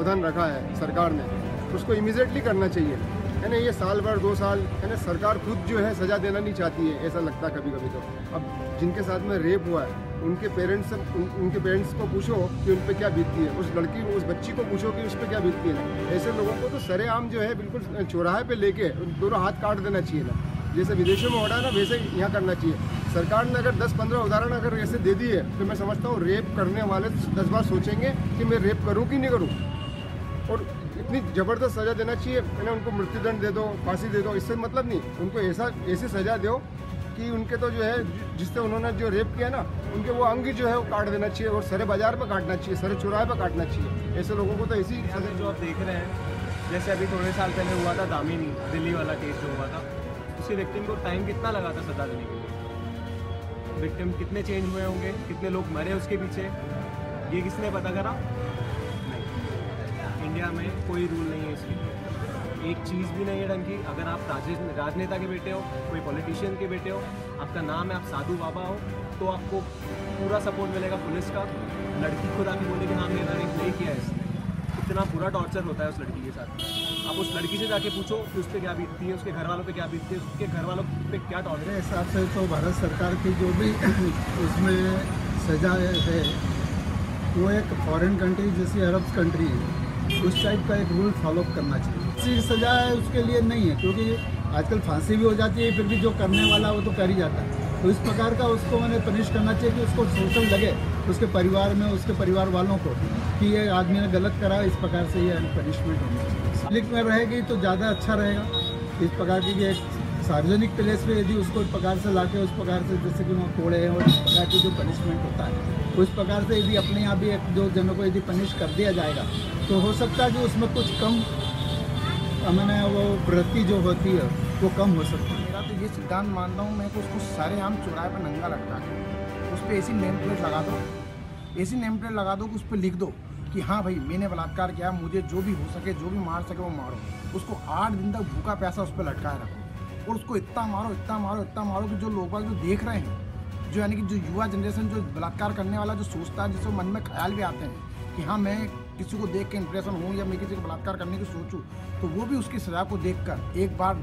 प्रावधान रखा है सरकार ने, उसको इमीडिएटली करना चाहिए, है ना। ये साल भर 2 साल, है ना, सरकार खुद जो है सज़ा देना नहीं चाहती है, ऐसा लगता है कभी कभी। तो अब जिनके साथ में रेप हुआ है उनके पेरेंट्स को पूछो कि उन पर क्या बीतती है, उस बच्ची को पूछो कि उस पर क्या बीतती है ना। ऐसे लोगों को तो सरेआम जो है बिल्कुल चौराहे पे लेके दोनों हाथ काट देना चाहिए ना। जैसे विदेशों में हो रहा है ना, वैसे यहाँ करना चाहिए। सरकार ने अगर 10-15 उदाहरण अगर ऐसे दे दिए तो मैं समझता हूँ रेप करने वाले 10 बार सोचेंगे कि मैं रेप करूँ कि नहीं करूँ। और इतनी ज़बरदस्त सज़ा देना चाहिए, है ना। उनको मृत्युदंड दे दो, फांसी दे दो, इससे मतलब नहीं, उनको ऐसी सज़ा दो कि उनके तो जो है जिससे उन्होंने जो रेप किया ना, उनके वो अंग जो है वो काट देना चाहिए, और सरे बाजार पर काटना चाहिए, सरे चौराहे पर काटना चाहिए। ऐसे लोगों को तो ऐसी सज़ा जो आप देख रहे हैं, जैसे अभी थोड़े साल पहले हुआ था दामिनी, दिल्ली वाला केस जो हुआ था, उसी विक्टिम को टाइम कितना लगा था सज़ा देने के लिए? विक्टिम कितने चेंज हुए होंगे, कितने लोग मरे उसके पीछे, ये किसने पता करा? नहीं। इंडिया में कोई रूल नहीं है इसके लिए, एक चीज़ भी नहीं है ढंग की। अगर आप राजनेता के बेटे हो, कोई पॉलिटिशियन के बेटे हो, आपका नाम है, आप साधु बाबा हो, तो आपको पूरा सपोर्ट मिलेगा पुलिस का। लड़की खुद आके बोले कि हाँ मेरा रेप नहीं किया है इसने, इतना बुरा टॉर्चर होता है उस लड़की के साथ। आप उस लड़की से जाके पूछो कि उस पर क्या बीतती है, उसके घर वालों पे क्या बीतती है, उसके घर वालों पे क्या टॉर्चर है। मेरे हिसाब से तो भारत सरकार की जो भी उसमें सज़ा है वो एक फॉरेन कंट्री जैसी अरब कंट्री है, उस टाइप का एक रूल फॉलो करना चाहिए। ऐसी सज़ा है उसके लिए नहीं है, क्योंकि आजकल फांसी भी हो जाती है, फिर भी जो करने वाला वो तो कर ही जाता है। तो इस प्रकार का उसको मैंने पनिश करना चाहिए कि उसको सोशल लगे उसके परिवार में, उसके परिवार वालों को, कि ये आदमी ने गलत करा, इस प्रकार से ये पनिशमेंट होनी चाहिए। पब्लिक में रहेगी तो ज़्यादा अच्छा रहेगा। इस प्रकार की ये सार्वजनिक प्लेस पे यदि उसको इस प्रकार से लाके उस प्रकार से जैसे कि वहाँ कोड़े हैं और इस प्रकार की जो पनिशमेंट होता है, उस प्रकार से यदि अपने यहाँ भी एक दो जनों को यदि पनिश कर दिया जाएगा तो हो सकता है कि उसमें कुछ कम मैंने वो वृत्ति जो होती है वो कम हो सकती है। मेरा तो ये सिद्धांत मानता हूँ मैं कि उसको सारे आम चौराहे पर नंगा लटका के उस पर ऐसी नेम प्लेट लगा दो, ऐसी नेम प्लेट लगा दो कि उस पर लिख दो कि हाँ भाई मैंने बलात्कार किया, मुझे जो भी हो सके, जो भी मार सके वो मारो। उसको 8 दिन तक भूखा प्यासा उस पर लटकाए रखो और उसको इतना मारो, इतना मारो, इतना मारो कि जो लोग जो देख रहे हैं, जो यानी कि जो युवा जनरेशन जो बलात्कार करने वाला जो सोचता है, जिसको मन में ख्याल भी आते हैं कि हाँ मैं किसी को देख के इंप्रेशन हूँ या मैं किसी को बलात्कार करने की सोचूं, तो वो भी उसकी सज़ा को देखकर एक बार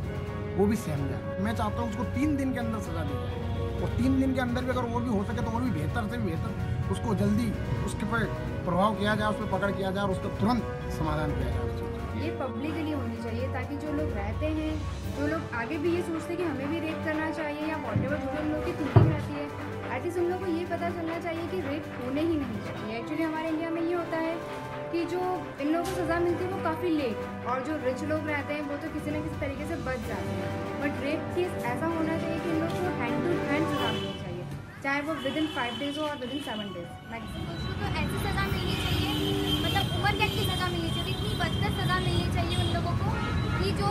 वो भी सहम जाए। मैं चाहता हूँ उसको 3 दिन के अंदर सज़ा दी जाए, और 3 दिन के अंदर भी अगर वो भी हो सके तो और भी बेहतर से बेहतर उसको जल्दी उसके पर प्रभाव किया जाए, उस पर पकड़ किया जाए और उसका तुरंत समाधान किया जाए। ये पब्लिकली होनी चाहिए ताकि जो लोग रहते हैं, जो लोग आगे भी ये सोचते हैं कि हमें भी रेप करना चाहिए या वॉटेवर जो उन लोगों की थिंकिंग रहती है, एटलीस्ट उन लोगों को ये पता चलना चाहिए कि रेप होने ही नहीं चाहिए। एक्चुअली हमारे इंडिया में ये होता है कि जो इन लोगों को सज़ा मिलती है वो काफ़ी लेट, और जो रिच लोग रहते हैं वो तो किसी न किसी तरीके से बच जाते हैं। बट रेप केस ऐसा होना चाहिए कि इन लोगों को हैंड टू हैंड सज़ा मिलनी चाहिए, चाहे वो विदिन 5 डेज हो और विदिन 7 डेज मैक्सिमम। उसको तो ऐसी सज़ा मिलनी चाहिए, मतलब उम्र कैद की सज़ा मिलनी चाहिए, इतनी बदतर सज़ा मिलनी चाहिए उन लोगों को कि जो